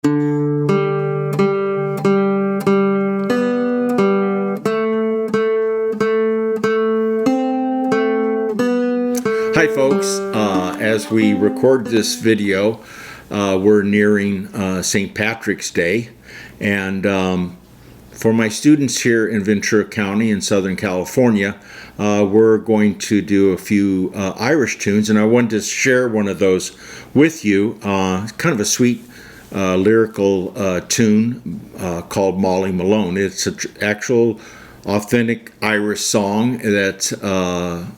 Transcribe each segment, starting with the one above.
Hi folks, as we record this video, we're nearing St. Patrick's Day, and for my students here in Ventura County in Southern California, we're going to do a few Irish tunes, and I wanted to share one of those with you. Kind of a sweet lyrical tune called Molly Malone. It's an actual authentic Irish song that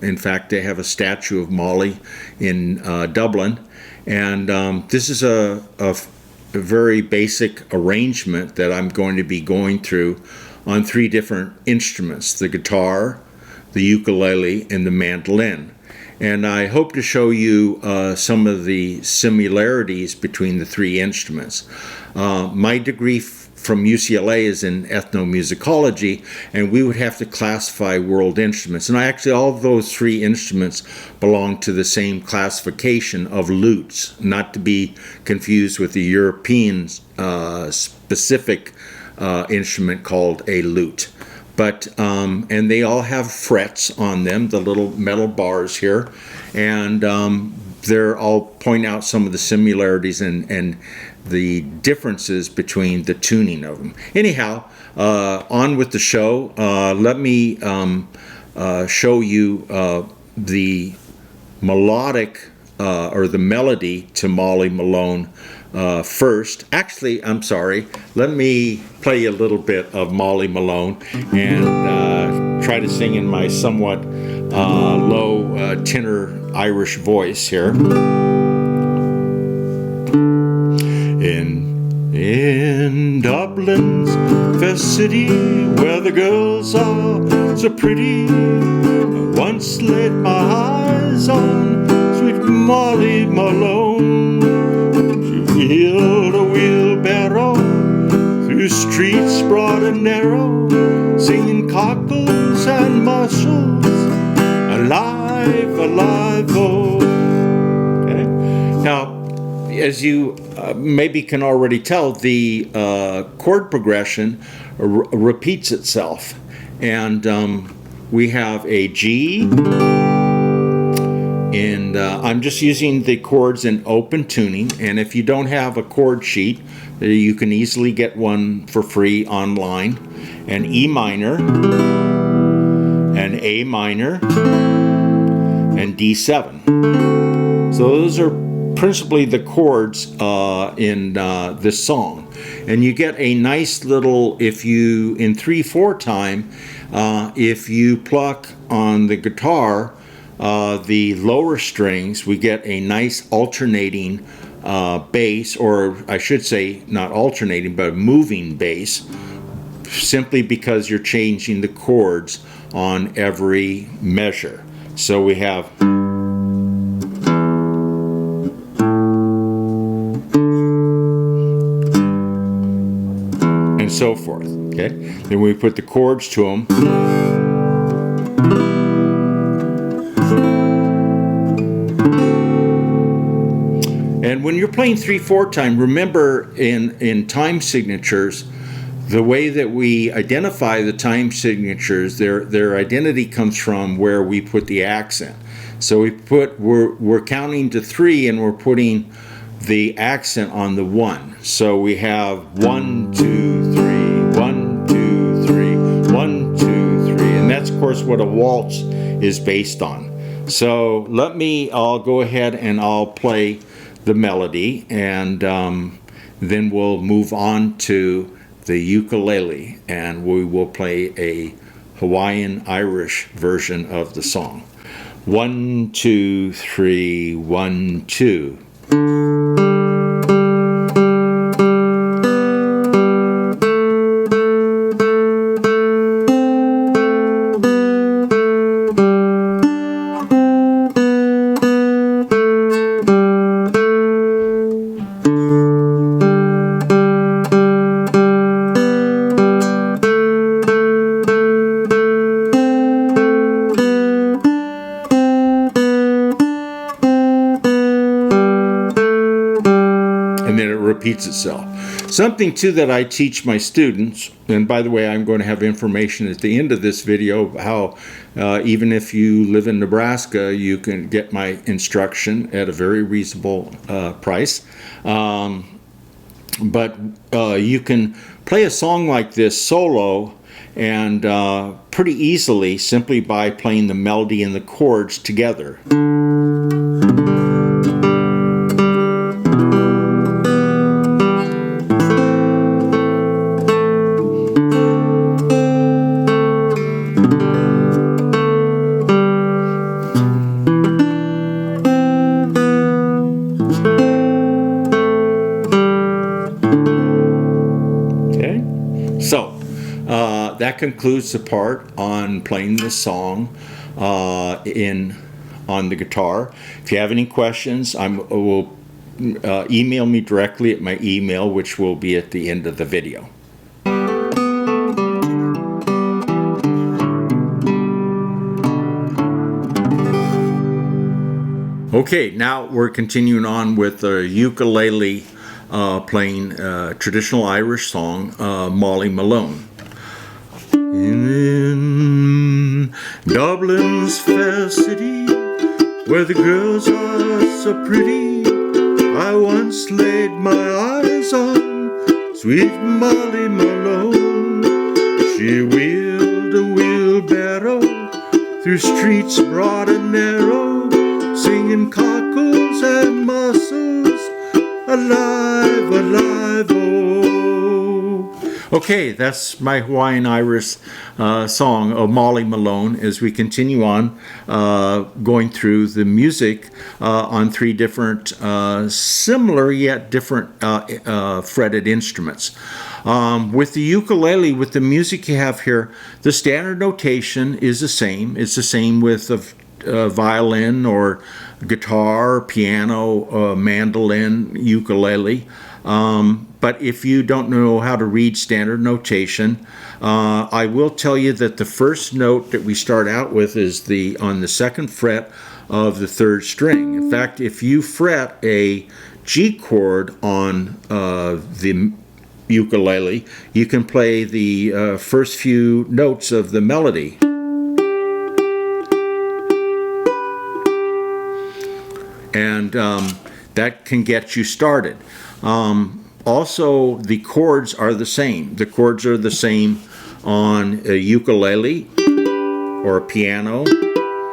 in fact they have a statue of Molly in Dublin, and this is a very basic arrangement that I'm going to be going through on 3 different instruments: the guitar, the ukulele, and the mandolin. And I hope to show you some of the similarities between the 3 instruments. My degree from UCLA is in ethnomusicology, and we would have to classify world instruments. And all of those 3 instruments belong to the same classification of lutes, not to be confused with the European specific instrument called a lute. But and they all have frets on them, the little metal bars here, and I'll point out some of the similarities and the differences between the tuning of them. Anyhow, on with the show. Let me show you the melodic or the melody to Molly Malone first. Actually, I'm sorry. Let me play a little bit of Molly Malone and try to sing in my somewhat low tenor Irish voice here. In Dublin's fair city, where the girls are so pretty, I once laid my eyes on sweet Molly Malone. She wheeled a wheelbarrow through streets broad and narrow, singing cockles and mussels, alive, alive, oh. Okay. Now, as you maybe can already tell, the chord progression repeats itself, and we have a G, and I'm just using the chords in open tuning, and if you don't have a chord sheet, you can easily get one for free online. An E minor, an A minor, and D7. So those are principally the chords in this song, and you get a nice little, if you in 3/4 time, if you pluck on the guitar the lower strings, we get a nice alternating bass, or I should say not alternating but moving bass, simply because you're changing the chords on every measure. So we have and so forth. Okay, then we put the chords to them, and when you're playing 3/4 time, remember in time signatures, the way that we identify the time signatures, their identity comes from where we put the accent. So we're counting to 3, and we're putting the accent on the 1. So we have 1, 2, 3, 1, 2, 3, 1, 2, 3, and that's of course what a waltz is based on. So I'll go ahead and I'll play the melody, and then we'll move on to the ukulele, and we will play a Hawaiian Irish version of the song. 1, 2, 3, 1, 2. and then it repeats itself. Something too that I teach my students, and by the way, I'm going to have information at the end of this video how even if you live in Nebraska, you can get my instruction at a very reasonable price. But you can play a song like this solo and pretty easily simply by playing the melody and the chords together. So that concludes the part on playing the song on the guitar. If you have any questions, will email me directly at my email, which will be at the end of the video. Okay, now we're continuing on with the ukulele playing traditional Irish song, Molly Malone. In Dublin's fair city, where the girls are so pretty, I once laid my eyes on sweet Molly Malone. She wheeled a wheelbarrow through streets broad and narrow, singing cockles and mussels, alive, alive, oh. Okay, that's my Hawaiian Irish song of Molly Malone as we continue on going through the music on three different similar yet different fretted instruments. With the ukulele, with the music you have here, the standard notation is the same. It's the same with a violin or guitar, piano, mandolin, ukulele. But if you don't know how to read standard notation, I will tell you that the first note that we start out with is on the second fret of the third string. In fact, if you fret a G chord on the ukulele, you can play the first few notes of the melody. And that can get you started. Also, the chords are the same. The chords are the same on a ukulele or a piano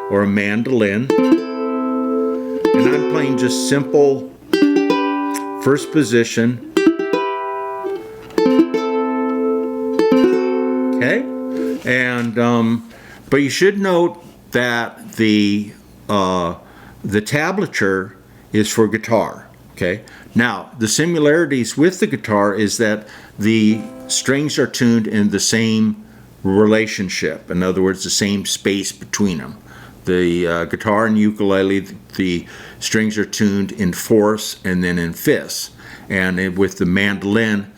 or a mandolin. And I'm playing just simple first position. Okay? And but you should note that the tablature is for guitar. Okay. Now, the similarities with the guitar is that the strings are tuned in the same relationship. In other words, the same space between them. The guitar and ukulele, the strings are tuned in fourths and then in fifths. And with the mandolin,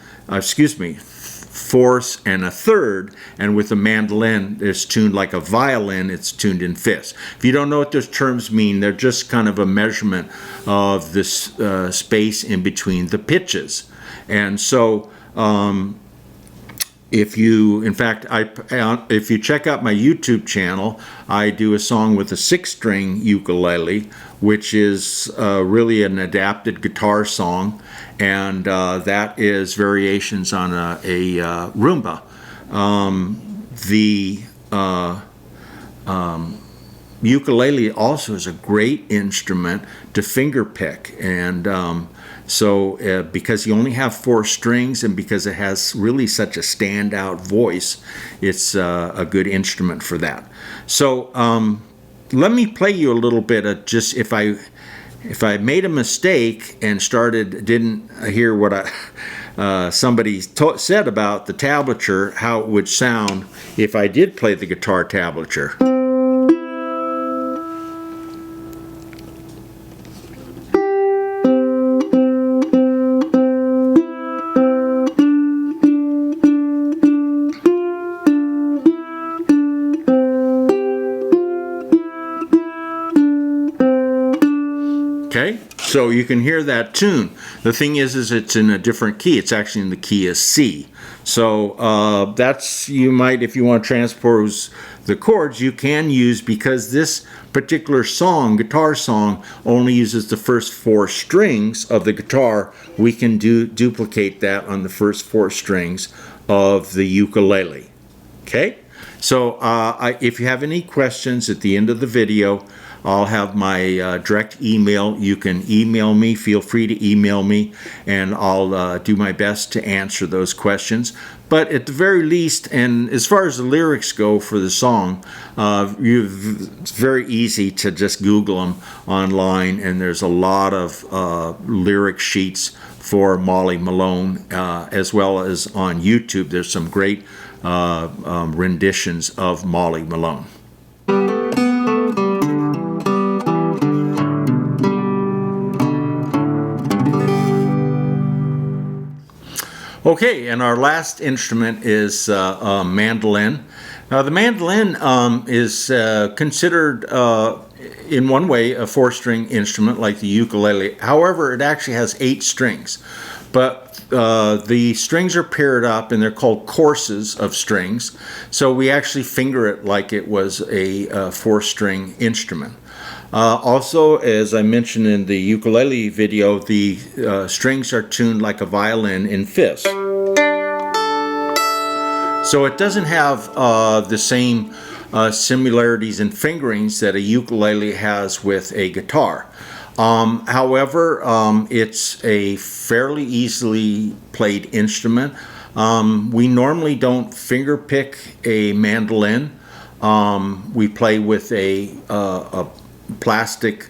fourths and a third, and with the mandolin it's tuned like a violin, it's tuned in fifths. If you don't know what those terms mean, they're just kind of a measurement of this space in between the pitches. And so if you check out my YouTube channel, I do a song with a 6-string ukulele, which is really an adapted guitar song, and that is variations on a rumba. The ukulele also is a great instrument to finger pick, and because you only have 4 strings and because it has really such a standout voice, it's a good instrument for that. So let me play you a little bit of just if I made a mistake and didn't hear what somebody said about the tablature, how it would sound if I did play the guitar tablature. Okay, So you can hear that tune. The thing is it's in a different key. It's actually in the key of C. So that's, you might, if you want to transpose the chords, you can use, because this particular song, guitar song, only uses the first 4 strings of the guitar. We can duplicate that on the first 4 strings of the ukulele. Okay? So if you have any questions at the end of the video, I'll have my direct email. You can email me. Feel free to email me, and I'll do my best to answer those questions. But at the very least, and as far as the lyrics go for the song, it's very easy to just Google them online, and there's a lot of lyric sheets for Molly Malone, as well as on YouTube. There's some great renditions of Molly Malone. Okay, and our last instrument is mandolin. Now, the mandolin is considered, in one way, a 4-string instrument like the ukulele. However, it actually has 8 strings. But the strings are paired up, and they're called courses of strings. So we actually finger it like it was a 4-string instrument. Also, as I mentioned in the ukulele video, the strings are tuned like a violin in fifths. So it doesn't have the same similarities in fingerings that a ukulele has with a guitar. However, it's a fairly easily played instrument. We normally don't finger pick a mandolin. We play with a plastic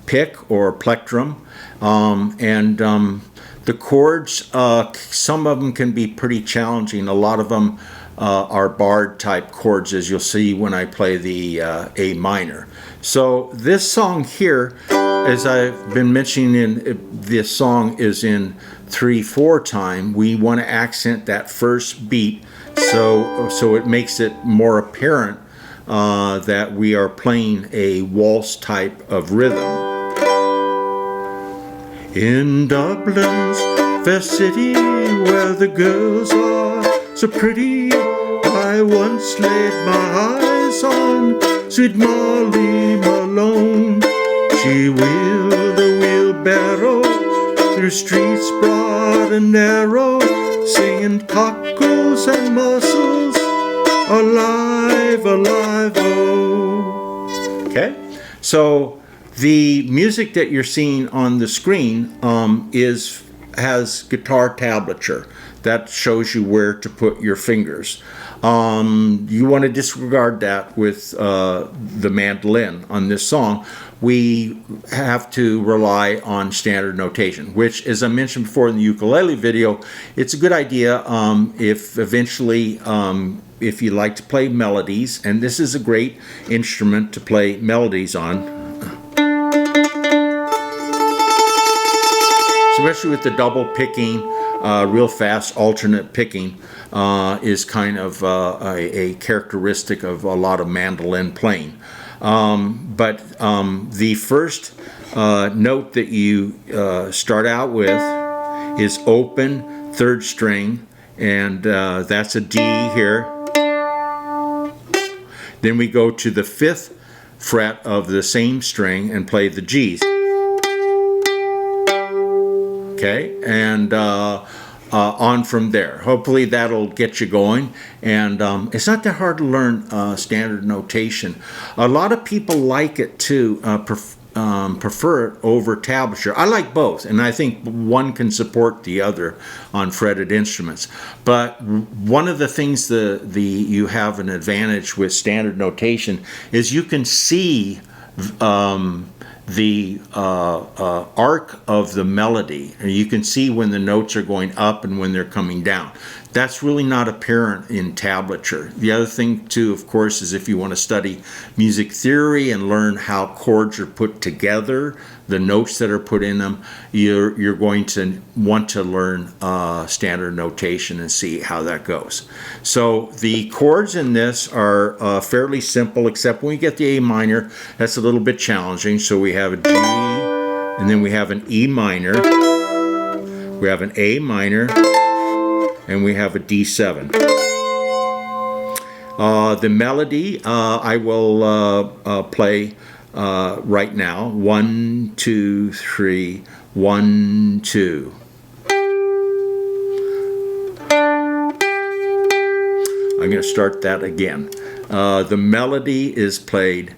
pick or plectrum, and the chords, some of them can be pretty challenging. A lot of them are barred type chords, as you'll see when I play the A minor. So this song here, as I've been mentioning, this song is in 3/4 time. We want to accent that first beat, so it makes it more apparent that we are playing a waltz type of rhythm. In Dublin's fair city, where the girls are so pretty, I once laid my eyes on sweet Molly Malone. She wheeled a wheelbarrow through streets broad and narrow, singing cockles and mussels, alive, alive, oh. Okay, so the music that you're seeing on the screen has guitar tablature. That shows you where to put your fingers. You want to disregard that with the mandolin on this song. We have to rely on standard notation, which, as I mentioned before in the ukulele video, it's a good idea if eventually if you like to play melodies, and this is a great instrument to play melodies on. Especially with the double picking, real fast alternate picking is kind of a characteristic of a lot of mandolin playing. But the first note that you start out with is open 3rd string, and that's a D here. Then we go to the 5th fret of the same string and play the G's. Okay, and on from there. Hopefully that'll get you going, and it's not that hard to learn standard notation. A lot of people like it too, prefer it over tablature. I like both, and I think one can support the other on fretted instruments. But one of the things you have an advantage with standard notation is you can see the arc of the melody. You can see when the notes are going up and when they're coming down. That's really not apparent in tablature. The other thing too, of course, is if you want to study music theory and learn how chords are put together, the notes that are put in them, you're going to want to learn standard notation and see how that goes. So the chords in this are fairly simple, except when we get the A minor, that's a little bit challenging. So we have a G, and then we have an E minor, we have an A minor, and we have a D7. The melody I will play right now. 1, 2, 3, 1, 2. I'm going to start that again. The melody is played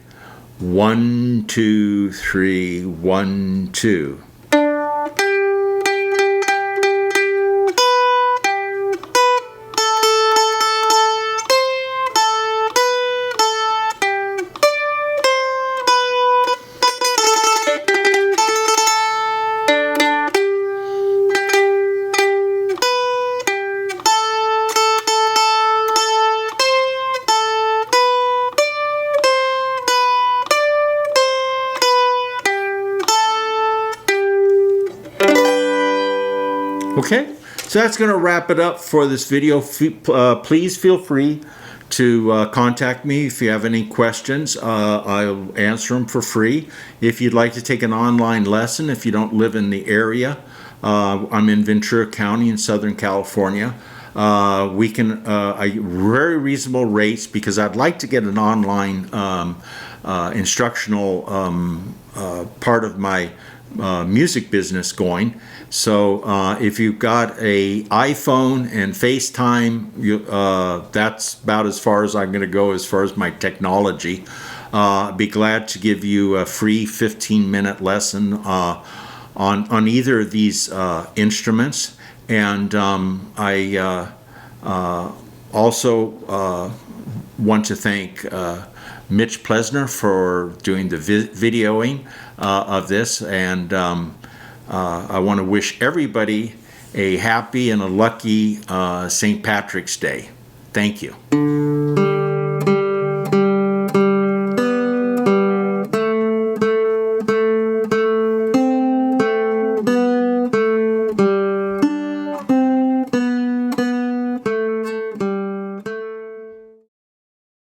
1, 2, 3, 1, 2. Okay, so that's going to wrap it up for this video. Please feel free to contact me if you have any questions. I'll answer them for free. If you'd like to take an online lesson, if you don't live in the area, I'm in Ventura County in Southern California. We can very reasonable rates, because I'd like to get an online instructional part of my music business going. So if you've got a iPhone and FaceTime, that's about as far as I'm going to go as far as my technology. I'd be glad to give you a free 15-minute lesson on either of these instruments. And I also want to thank Mitch Plessner for doing the videoing of this, and I want to wish everybody a happy and a lucky St. Patrick's Day. Thank you.